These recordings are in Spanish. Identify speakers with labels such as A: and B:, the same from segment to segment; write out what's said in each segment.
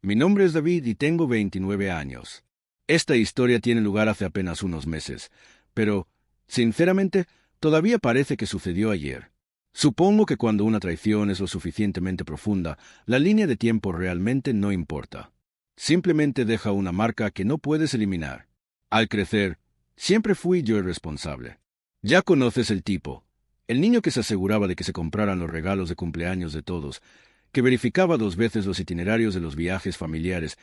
A: Mi nombre es David y tengo 29 años. Esta historia tiene lugar hace apenas unos meses, pero, sinceramente, todavía parece que sucedió ayer. Supongo que cuando una traición es lo suficientemente profunda, la línea de tiempo realmente no importa. Simplemente deja una marca que no puedes eliminar. Al crecer, siempre fui yo el responsable. Ya conoces el tipo. El niño que se aseguraba de que se compraran los regalos de cumpleaños de todos, que verificaba 2 veces los itinerarios de los viajes familiares,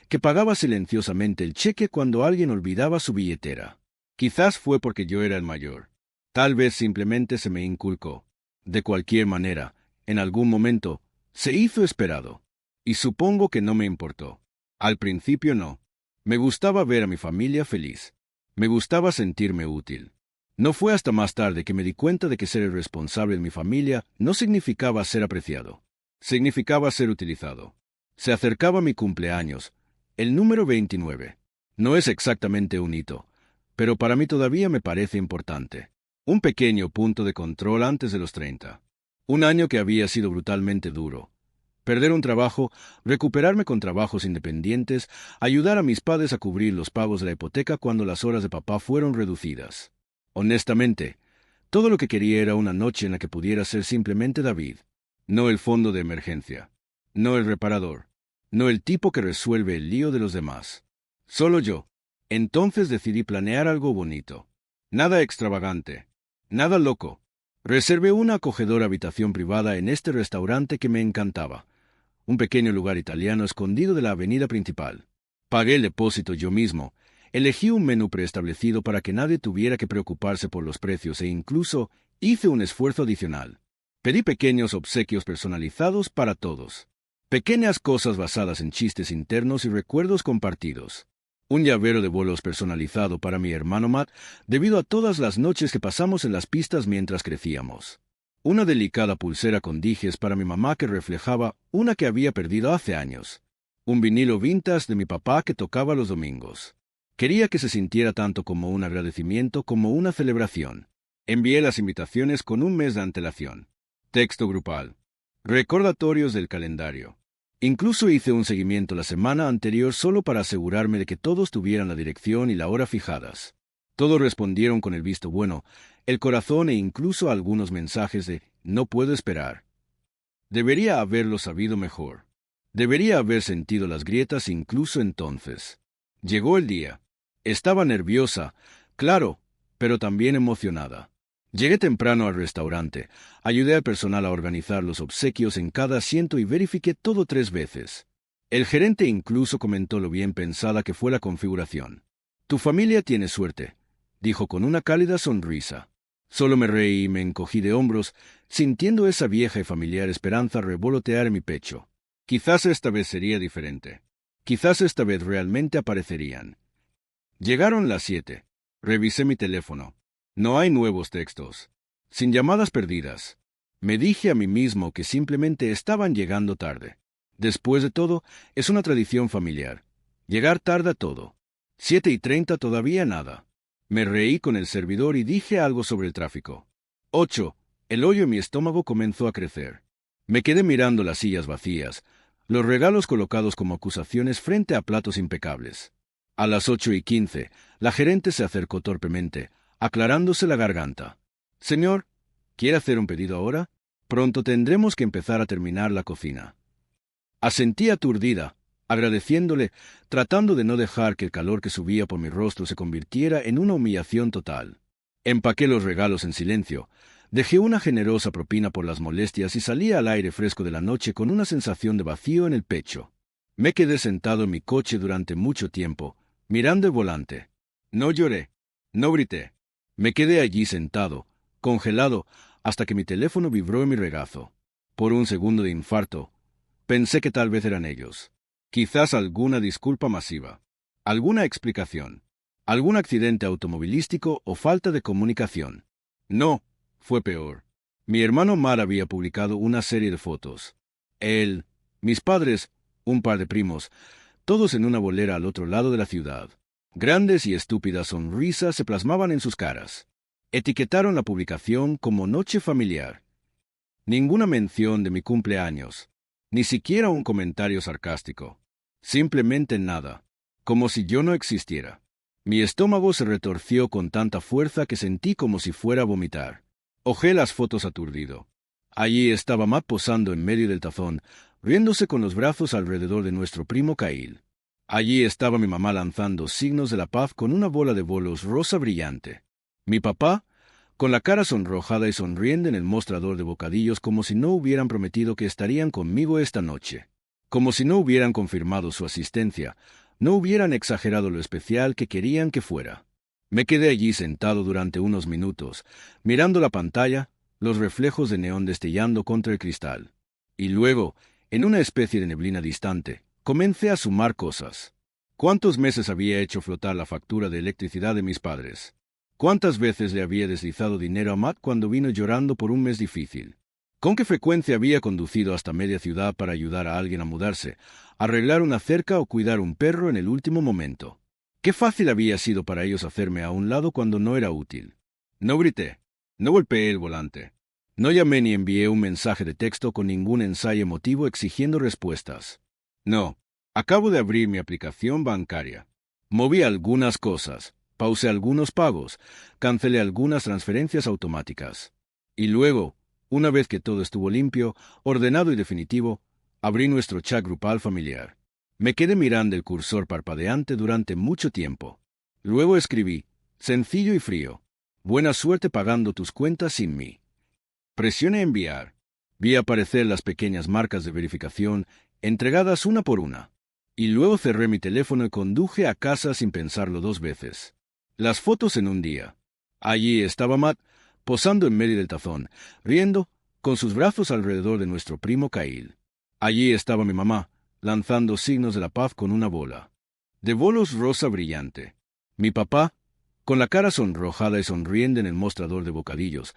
A: que pagaba silenciosamente el cheque cuando alguien olvidaba su billetera. Quizás fue porque yo era el mayor. Tal vez simplemente se me inculcó. De cualquier manera, en algún momento, se hizo esperado. Y supongo que no me importó. Al principio no. Me gustaba ver a mi familia feliz. Me gustaba sentirme útil. No fue hasta más tarde que me di cuenta de que ser el responsable de mi familia no significaba ser apreciado. Significaba ser utilizado. Se acercaba mi cumpleaños, el número 29. No es exactamente un hito, pero para mí todavía me parece importante. Un pequeño punto de control antes de los 30. Un año que había sido brutalmente duro. Perder un trabajo, recuperarme con trabajos independientes, ayudar a mis padres a cubrir los pagos de la hipoteca cuando las horas de papá fueron reducidas. Honestamente, todo lo que quería era una noche en la que pudiera ser simplemente David. No el fondo de emergencia. No el reparador. No el tipo que resuelve el lío de los demás. Solo yo. Entonces decidí planear algo bonito. Nada extravagante. Nada loco. Reservé una acogedora habitación privada en este restaurante que me encantaba. Un pequeño lugar italiano escondido de la avenida principal. Pagué el depósito yo mismo. Elegí un menú preestablecido para que nadie tuviera que preocuparse por los precios e incluso hice un esfuerzo adicional. Pedí pequeños obsequios personalizados para todos. Pequeñas cosas basadas en chistes internos y recuerdos compartidos. Un llavero de bolos personalizado para mi hermano Matt, debido a todas las noches que pasamos en las pistas mientras crecíamos. Una delicada pulsera con dijes para mi mamá que reflejaba una que había perdido hace años. Un vinilo vintage de mi papá que tocaba los domingos. Quería que se sintiera tanto como un agradecimiento como una celebración. Envié las invitaciones con un mes de antelación. Texto grupal. Recordatorios del calendario. Incluso hice un seguimiento la semana anterior solo para asegurarme de que todos tuvieran la dirección y la hora fijadas. Todos respondieron con el visto bueno, el corazón e incluso algunos mensajes de «no puedo esperar». Debería haberlo sabido mejor. Debería haber sentido las grietas incluso entonces. Llegó el día. Estaba nerviosa, claro, pero también emocionada. Llegué temprano al restaurante, ayudé al personal a organizar los obsequios en cada asiento y verifiqué todo 3 veces. El gerente incluso comentó lo bien pensada que fue la configuración. «Tu familia tiene suerte», dijo con una cálida sonrisa. Solo me reí y me encogí de hombros, sintiendo esa vieja y familiar esperanza revolotear en mi pecho. Quizás esta vez sería diferente. Quizás esta vez realmente aparecerían. Llegaron las 7. Revisé mi teléfono. No hay nuevos textos. Sin llamadas perdidas. Me dije a mí mismo que simplemente estaban llegando tarde. Después de todo, es una tradición familiar. Llegar tarde a todo. 7:30 todavía nada. Me reí con el servidor y dije algo sobre el tráfico. 8. El hoyo en mi estómago comenzó a crecer. Me quedé mirando las sillas vacías, los regalos colocados como acusaciones frente a platos impecables. A las 8:15, la gerente se acercó torpemente, aclarándose la garganta. «Señor, ¿quiere hacer un pedido ahora? Pronto tendremos que empezar a terminar la cocina». Asentí aturdida, agradeciéndole, tratando de no dejar que el calor que subía por mi rostro se convirtiera en una humillación total. Empaqué los regalos en silencio, dejé una generosa propina por las molestias y salí al aire fresco de la noche con una sensación de vacío en el pecho. Me quedé sentado en mi coche durante mucho tiempo, mirando el volante. No lloré, no grité. Me quedé allí sentado, congelado, hasta que mi teléfono vibró en mi regazo. Por un segundo de infarto, pensé que tal vez eran ellos. Quizás alguna disculpa masiva. Alguna explicación. Algún accidente automovilístico o falta de comunicación. No, fue peor. Mi hermano Mar había publicado una serie de fotos. Él, mis padres, un par de primos, todos en una bolera al otro lado de la ciudad. Grandes y estúpidas sonrisas se plasmaban en sus caras. Etiquetaron la publicación como Noche Familiar. Ninguna mención de mi cumpleaños. Ni siquiera un comentario sarcástico. Simplemente nada. Como si yo no existiera. Mi estómago se retorció con tanta fuerza que sentí como si fuera a vomitar. Ojé las fotos aturdido. Allí estaba Matt posando en medio del tazón, riéndose con los brazos alrededor de nuestro primo Kyle. Allí estaba mi mamá lanzando signos de la paz con una bola de bolos rosa brillante. Mi papá, con la cara sonrojada y sonriendo en el mostrador de bocadillos como si no hubieran prometido que estarían conmigo esta noche. Como si no hubieran confirmado su asistencia, no hubieran exagerado lo especial que querían que fuera. Me quedé allí sentado durante unos minutos, mirando la pantalla, los reflejos de neón destellando contra el cristal. Y luego, en una especie de neblina distante, comencé a sumar cosas. ¿Cuántos meses había hecho flotar la factura de electricidad de mis padres? ¿Cuántas veces le había deslizado dinero a Matt cuando vino llorando por un mes difícil? ¿Con qué frecuencia había conducido hasta media ciudad para ayudar a alguien a mudarse, arreglar una cerca o cuidar un perro en el último momento? Qué fácil había sido para ellos hacerme a un lado cuando no era útil. No grité, no golpeé el volante, no llamé ni envié un mensaje de texto con ningún ensayo emotivo exigiendo respuestas. No, acabo de abrir mi aplicación bancaria. Moví algunas cosas, pausé algunos pagos, cancelé algunas transferencias automáticas. Y luego, una vez que todo estuvo limpio, ordenado y definitivo, abrí nuestro chat grupal familiar. Me quedé mirando el cursor parpadeante durante mucho tiempo. Luego escribí, sencillo y frío. Buena suerte pagando tus cuentas sin mí. Presioné enviar. Vi aparecer las pequeñas marcas de verificación, entregadas una por una. Y luego cerré mi teléfono y conduje a casa sin pensarlo dos veces. Las fotos en un día. Allí estaba Matt, posando en medio del tazón, riendo, con sus brazos alrededor de nuestro primo Kyle. Allí estaba mi mamá, lanzando signos de la paz con una bola de bolos rosa brillante. Mi papá, con la cara sonrojada y sonriendo en el mostrador de bocadillos,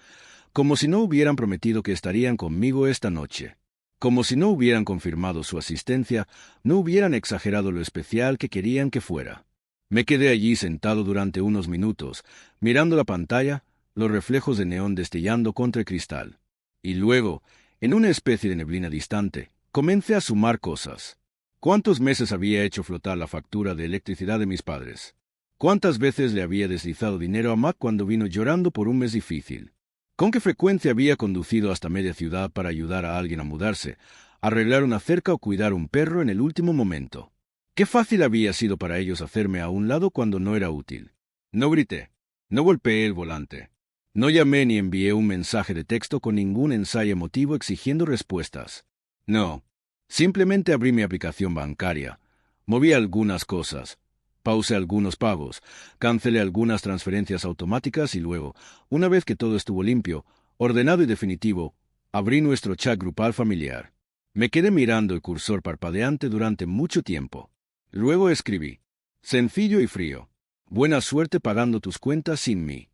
A: como si no hubieran prometido que estarían conmigo esta noche. Como si no hubieran confirmado su asistencia, no hubieran exagerado lo especial que querían que fuera. Me quedé allí sentado durante unos minutos, mirando la pantalla, los reflejos de neón destellando contra el cristal. Y luego, en una especie de neblina distante, comencé a sumar cosas. ¿Cuántos meses había hecho flotar la factura de electricidad de mis padres? ¿Cuántas veces le había deslizado dinero a Matt cuando vino llorando por un mes difícil? ¿Con qué frecuencia había conducido hasta media ciudad para ayudar a alguien a mudarse, arreglar una cerca o cuidar un perro en el último momento? Qué fácil había sido para ellos hacerme a un lado cuando no era útil. No grité, no golpeé el volante, no llamé ni envié un mensaje de texto con ningún ensayo emotivo exigiendo respuestas. No, simplemente abrí mi aplicación bancaria, moví algunas cosas, pausé algunos pagos, cancelé algunas transferencias automáticas y luego, una vez que todo estuvo limpio, ordenado y definitivo, abrí nuestro chat grupal familiar. Me quedé mirando el cursor parpadeante durante mucho tiempo. Luego escribí, sencillo y frío. Buena suerte pagando tus cuentas sin mí.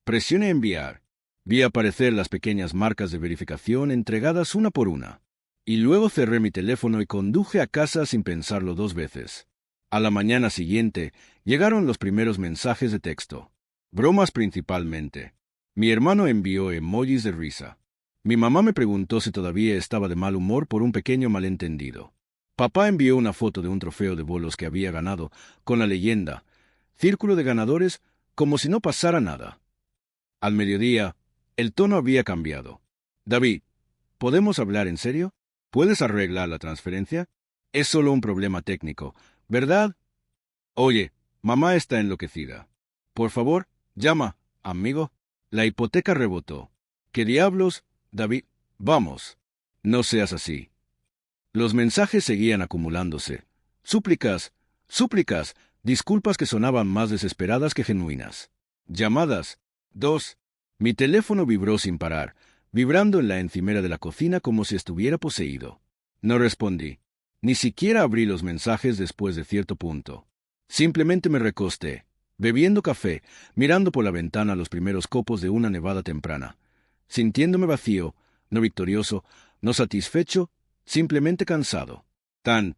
A: Presioné enviar. Vi aparecer las pequeñas marcas de verificación entregadas una por una. Y luego cerré mi teléfono y conduje a casa sin pensarlo dos veces. A la mañana siguiente, llegaron los primeros mensajes de texto. Bromas principalmente. Mi hermano envió emojis de risa. Mi mamá me preguntó si todavía estaba de mal humor por un pequeño malentendido. Papá envió una foto de un trofeo de bolos que había ganado, con la leyenda, Círculo de ganadores, como si no pasara nada. Al mediodía, el tono había cambiado. David, ¿podemos hablar en serio? ¿Puedes arreglar la transferencia? Es solo un problema técnico, ¿verdad? Oye, mamá está enloquecida. Por favor, llama, amigo. La hipoteca rebotó. ¿Qué diablos, David? Vamos. No seas así. Los mensajes seguían acumulándose. Súplicas, súplicas, disculpas que sonaban más desesperadas que genuinas. Llamadas. 2. Mi teléfono vibró sin parar, vibrando en la encimera de la cocina como si estuviera poseído. No respondí. Ni siquiera abrí los mensajes después de cierto punto. Simplemente me recosté, bebiendo café, mirando por la ventana los primeros copos de una nevada temprana, sintiéndome vacío, no victorioso, no satisfecho, simplemente cansado. Tan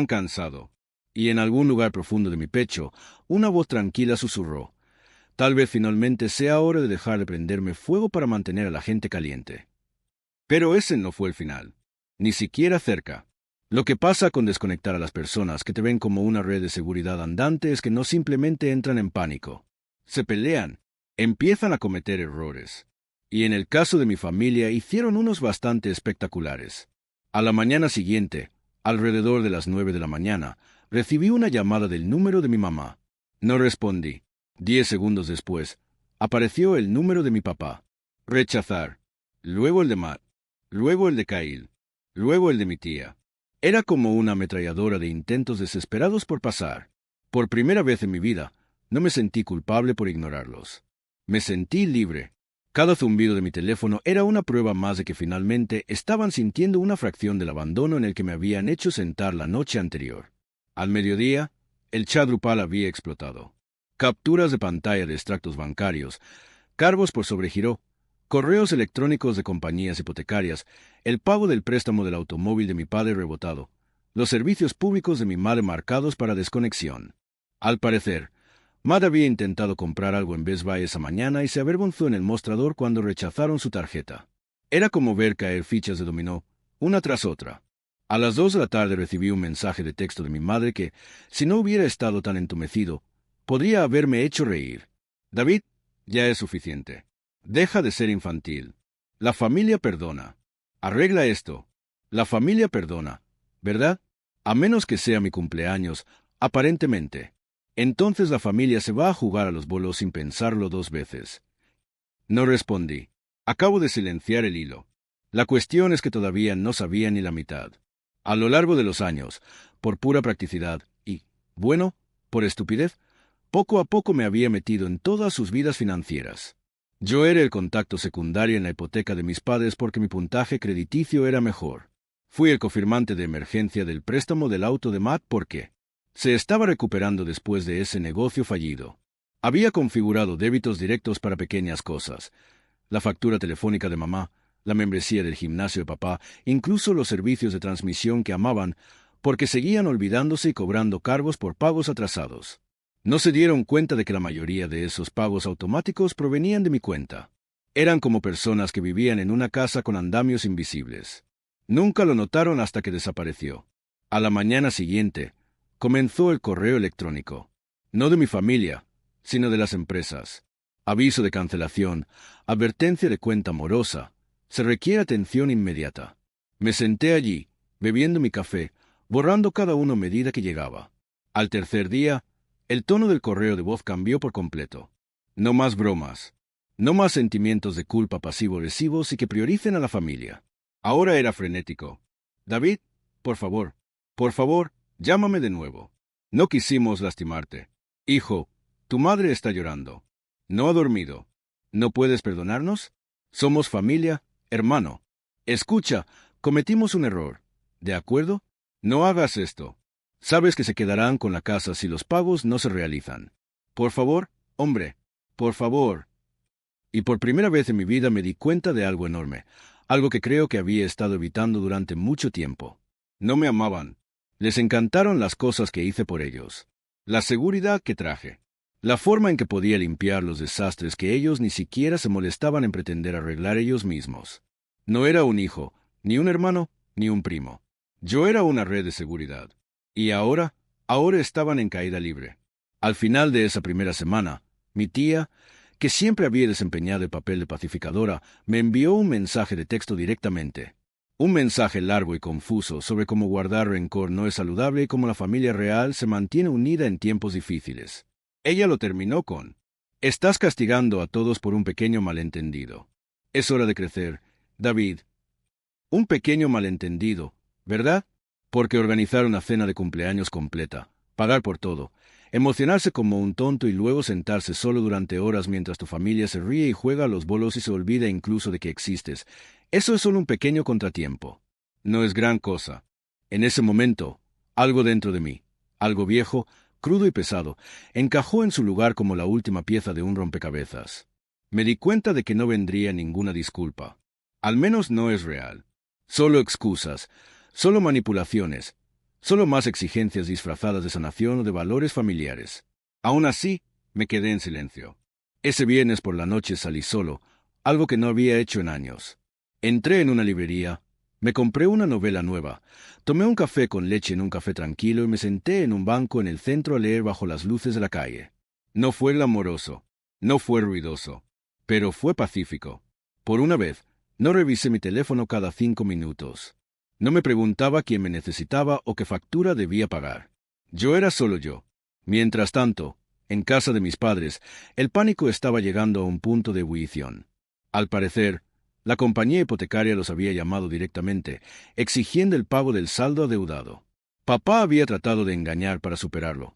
A: cansado. Y en algún lugar profundo de mi pecho, una voz tranquila susurró. Tal vez finalmente sea hora de dejar de prenderme fuego para mantener a la gente caliente. Pero ese no fue el final. Ni siquiera cerca. Lo que pasa con desconectar a las personas que te ven como una red de seguridad andante es que no simplemente entran en pánico. Se pelean, empiezan a cometer errores. Y en el caso de mi familia hicieron unos bastante espectaculares. A la mañana siguiente, alrededor de las 9 de la mañana, recibí una llamada del número de mi mamá. No respondí. 10 segundos después, apareció el número de mi papá. Rechazar. Luego el de Matt. Luego el de Kyle. Luego el de mi tía. Era como una ametralladora de intentos desesperados por pasar. Por primera vez en mi vida, no me sentí culpable por ignorarlos. Me sentí libre. Cada zumbido de mi teléfono era una prueba más de que finalmente estaban sintiendo una fracción del abandono en el que me habían hecho sentar la noche anterior. Al mediodía, el chat grupal había explotado. Capturas de pantalla de extractos bancarios, cargos por sobregiro, correos electrónicos de compañías hipotecarias, el pago del préstamo del automóvil de mi padre rebotado, los servicios públicos de mi madre marcados para desconexión. Al parecer, Matt había intentado comprar algo en Best Buy esa mañana y se avergonzó en el mostrador cuando rechazaron su tarjeta. Era como ver caer fichas de dominó, una tras otra. A las 2 de la tarde recibí un mensaje de texto de mi madre que, si no hubiera estado tan entumecido, podría haberme hecho reír. David, ya es suficiente. Deja de ser infantil. La familia perdona. Arregla esto. La familia perdona, ¿verdad? A menos que sea mi cumpleaños, aparentemente. Entonces la familia se va a jugar a los bolos sin pensarlo 2 veces. No respondí. Acabo de silenciar el hilo. La cuestión es que todavía no sabía ni la mitad. A lo largo de los años, por pura practicidad y, bueno, por estupidez, poco a poco me había metido en todas sus vidas financieras. Yo era el contacto secundario en la hipoteca de mis padres porque mi puntaje crediticio era mejor. Fui el confirmante de emergencia del préstamo del auto de Matt porque se estaba recuperando después de ese negocio fallido. Había configurado débitos directos para pequeñas cosas. La factura telefónica de mamá, la membresía del gimnasio de papá, incluso los servicios de transmisión que amaban, porque seguían olvidándose y cobrando cargos por pagos atrasados. No se dieron cuenta de que la mayoría de esos pagos automáticos provenían de mi cuenta. Eran como personas que vivían en una casa con andamios invisibles. Nunca lo notaron hasta que desapareció. A la mañana siguiente, comenzó el correo electrónico. No de mi familia, sino de las empresas. Aviso de cancelación, advertencia de cuenta morosa. Se requiere atención inmediata. Me senté allí, bebiendo mi café, borrando cada uno a medida que llegaba. Al tercer día, el tono del correo de voz cambió por completo. No más bromas. No más sentimientos de culpa pasivo-agresivos y que prioricen a la familia. Ahora era frenético. David, por favor, llámame de nuevo. No quisimos lastimarte. Hijo, tu madre está llorando. No ha dormido. ¿No puedes perdonarnos? Somos familia, hermano. Escucha, cometimos un error. ¿De acuerdo? No hagas esto. Sabes que se quedarán con la casa si los pagos no se realizan. Por favor, hombre, por favor. Y por primera vez en mi vida me di cuenta de algo enorme, algo que creo que había estado evitando durante mucho tiempo. No me amaban. Les encantaron las cosas que hice por ellos. La seguridad que traje. La forma en que podía limpiar los desastres que ellos ni siquiera se molestaban en pretender arreglar ellos mismos. No era un hijo, ni un hermano, ni un primo. Yo era una red de seguridad. Y ahora estaban en caída libre. Al final de esa primera semana, mi tía, que siempre había desempeñado el papel de pacificadora, me envió un mensaje de texto directamente. Un mensaje largo y confuso sobre cómo guardar rencor no es saludable y cómo la familia real se mantiene unida en tiempos difíciles. Ella lo terminó con: estás castigando a todos por un pequeño malentendido. Es hora de crecer, David. Un pequeño malentendido, ¿verdad? Porque organizar una cena de cumpleaños completa, pagar por todo, emocionarse como un tonto y luego sentarse solo durante horas mientras tu familia se ríe y juega a los bolos y se olvida incluso de que existes, eso es solo un pequeño contratiempo. No es gran cosa. En ese momento, algo dentro de mí, algo viejo, crudo y pesado, encajó en su lugar como la última pieza de un rompecabezas. Me di cuenta de que no vendría ninguna disculpa. Al menos no es real. Solo excusas, solo manipulaciones, solo más exigencias disfrazadas de sanación o de valores familiares. Aún así, me quedé en silencio. Ese viernes por la noche salí solo, algo que no había hecho en años. Entré en una librería, Me compré una novela nueva, tomé un café con leche en un café tranquilo y me senté en un banco en el centro a leer bajo las luces de la calle. No fue glamoroso, no fue ruidoso, pero fue pacífico. Por una vez, no revisé mi teléfono cada 5 minutos. No me preguntaba quién me necesitaba o qué factura debía pagar. Yo era solo yo. Mientras tanto, en casa de mis padres, el pánico estaba llegando a un punto de ebullición. Al parecer, la compañía hipotecaria los había llamado directamente, exigiendo el pago del saldo adeudado. Papá había tratado de engañar para superarlo,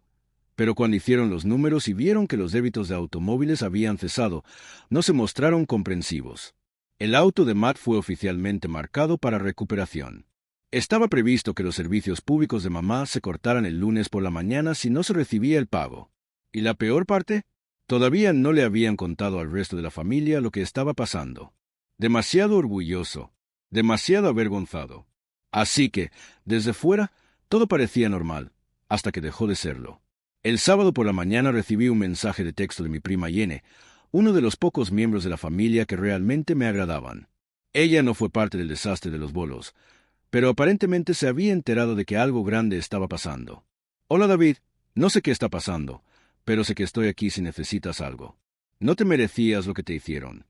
A: pero cuando hicieron los números y vieron que los débitos de automóviles habían cesado, no se mostraron comprensivos. El auto de Matt fue oficialmente marcado para recuperación. Estaba previsto que los servicios públicos de mamá se cortaran el lunes por la mañana si no se recibía el pago. ¿Y la peor parte? Todavía no le habían contado al resto de la familia lo que estaba pasando. Demasiado orgulloso, demasiado avergonzado. Así que, desde fuera, todo parecía normal, hasta que dejó de serlo. El sábado por la mañana recibí un mensaje de texto de mi prima Yene, uno de los pocos miembros de la familia que realmente me agradaban. Ella no fue parte del desastre de los bolos, pero aparentemente se había enterado de que algo grande estaba pasando. Hola David, no sé qué está pasando, pero sé que estoy aquí si necesitas algo. No te merecías lo que te hicieron.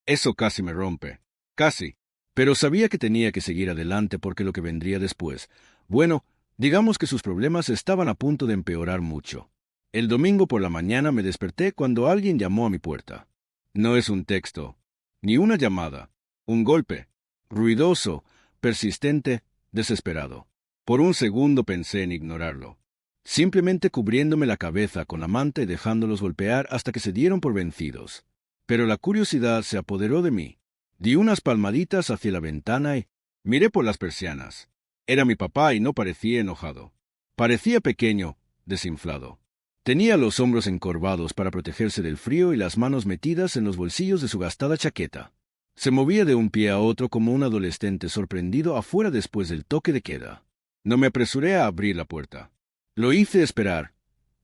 A: Eso casi me rompe. Casi. Pero sabía que tenía que seguir adelante porque lo que vendría después, bueno, digamos que sus problemas estaban a punto de empeorar mucho. El domingo por la mañana me desperté cuando alguien llamó a mi puerta. No es un texto, ni una llamada, un golpe, ruidoso, persistente, desesperado. Por un segundo pensé en ignorarlo, simplemente cubriéndome la cabeza con la manta y dejándolos golpear hasta que se dieron por vencidos. Pero la curiosidad se apoderó de mí. Di unas palmaditas hacia la ventana y miré por las persianas. Era mi papá y no parecía enojado. Parecía pequeño, desinflado. Tenía los hombros encorvados para protegerse del frío y las manos metidas en los bolsillos de su gastada chaqueta. Se movía de un pie a otro como un adolescente sorprendido afuera después del toque de queda. No me apresuré a abrir la puerta. Lo hice esperar,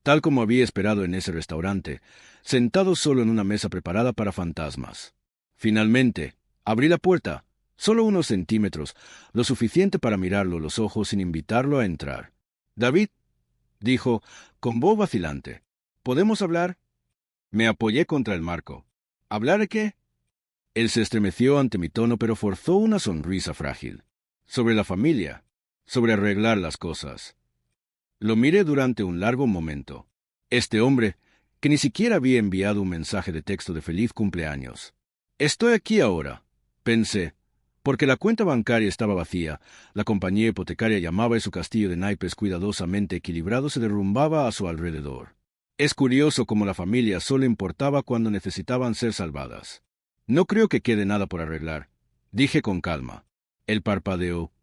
A: tal como había esperado en ese restaurante, sentado solo en una mesa preparada para fantasmas. Finalmente, abrí la puerta, solo unos centímetros, lo suficiente para mirarlo a los ojos sin invitarlo a entrar. «David», dijo, con voz vacilante, «¿podemos hablar?» Me apoyé contra el marco. «¿Hablar de qué?» Él se estremeció ante mi tono, pero forzó una sonrisa frágil. «Sobre la familia, sobre arreglar las cosas». Lo miré durante un largo momento. Este hombre, que ni siquiera había enviado un mensaje de texto de feliz cumpleaños. «Estoy aquí ahora», pensé, porque la cuenta bancaria estaba vacía, la compañía hipotecaria llamaba y su castillo de naipes cuidadosamente equilibrado se derrumbaba a su alrededor. Es curioso cómo la familia solo importaba cuando necesitaban ser salvadas. «No creo que quede nada por arreglar», dije con calma. Él parpadeó,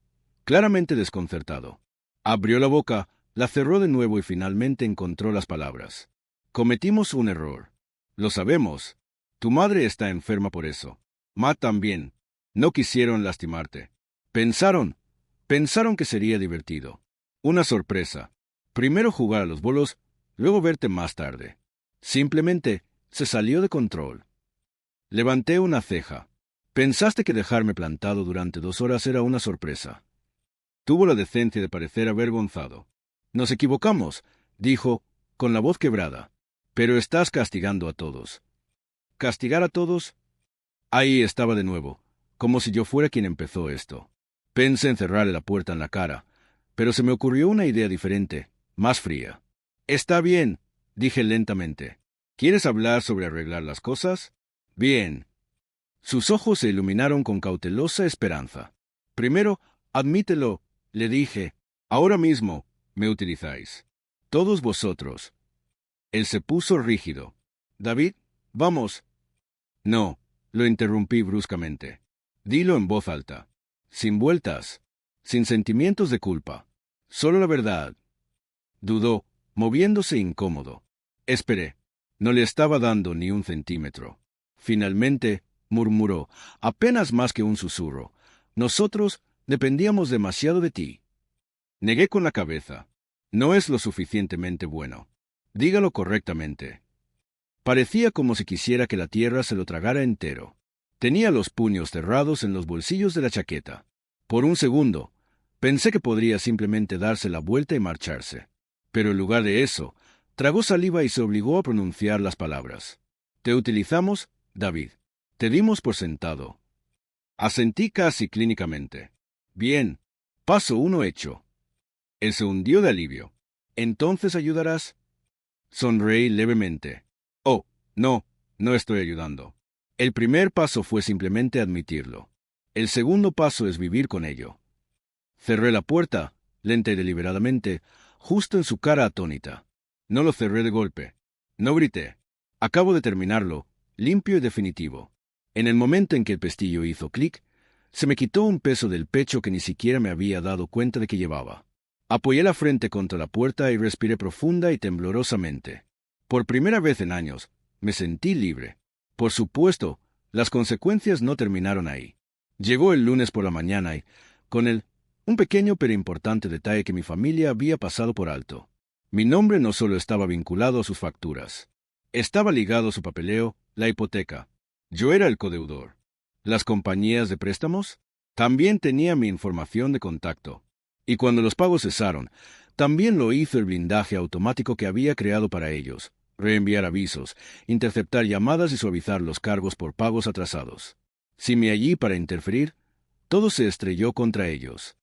A: claramente desconcertado. Abrió la boca, la cerró de nuevo y finalmente encontró las palabras. «Cometimos un error. Lo sabemos. Tu madre está enferma por eso. Matt también. No quisieron lastimarte. Pensaron que sería divertido. Una sorpresa. Primero jugar a los bolos, luego verte más tarde. Simplemente se salió de control». Levanté una ceja. «¿Pensaste que dejarme plantado durante 2 horas era una sorpresa?» Tuvo la decencia de parecer avergonzado. «Nos equivocamos», dijo, con la voz quebrada. «Pero estás castigando a todos». ¿Castigar a todos? Ahí estaba de nuevo, como si yo fuera quien empezó esto. Pensé en cerrarle la puerta en la cara, pero se me ocurrió una idea diferente, más fría. «Está bien», dije lentamente. «¿Quieres hablar sobre arreglar las cosas? Bien». Sus ojos se iluminaron con cautelosa esperanza. «Primero, admítelo», le dije. «Ahora mismo me utilizáis. Todos vosotros». Él se puso rígido. «David, vamos». «No», lo interrumpí bruscamente. «Dilo en voz alta. Sin vueltas. Sin sentimientos de culpa. Solo la verdad». Dudó, moviéndose incómodo. Esperé. No le estaba dando ni un centímetro. Finalmente, murmuró, apenas más que un susurro. «Nosotros dependíamos demasiado de ti». Negué con la cabeza. «No es lo suficientemente bueno. Dígalo correctamente». Parecía como si quisiera que la tierra se lo tragara entero. Tenía los puños cerrados en los bolsillos de la chaqueta. Por un segundo, pensé que podría simplemente darse la vuelta y marcharse. Pero en lugar de eso, tragó saliva y se obligó a pronunciar las palabras. Te utilizamos, David. Te dimos por sentado. Asentí casi clínicamente. Bien. Paso 1 hecho. Él se hundió de alivio. ¿Entonces ayudarás? Sonreí levemente. Oh, no, no estoy ayudando. El primer paso fue simplemente admitirlo. El segundo paso es vivir con ello. Cerré la puerta, lenta y deliberadamente, justo en su cara atónita. No lo cerré de golpe. No grité. Acabo de terminarlo, limpio y definitivo. En el momento en que el pestillo hizo clic, se me quitó un peso del pecho que ni siquiera me había dado cuenta de que llevaba. Apoyé la frente contra la puerta y respiré profunda y temblorosamente. Por primera vez en años, me sentí libre. Por supuesto, las consecuencias no terminaron ahí. Llegó el lunes por la mañana y, con él, un pequeño pero importante detalle que mi familia había pasado por alto. Mi nombre no solo estaba vinculado a sus facturas. Estaba ligado a su papeleo, la hipoteca. Yo era el codeudor. Las compañías de préstamos también tenían mi información de contacto. Y cuando los pagos cesaron, también lo hizo el blindaje automático que había creado para ellos: reenviar avisos, interceptar llamadas y suavizar los cargos por pagos atrasados. Sin mí allí para interferir, todo se estrelló contra ellos.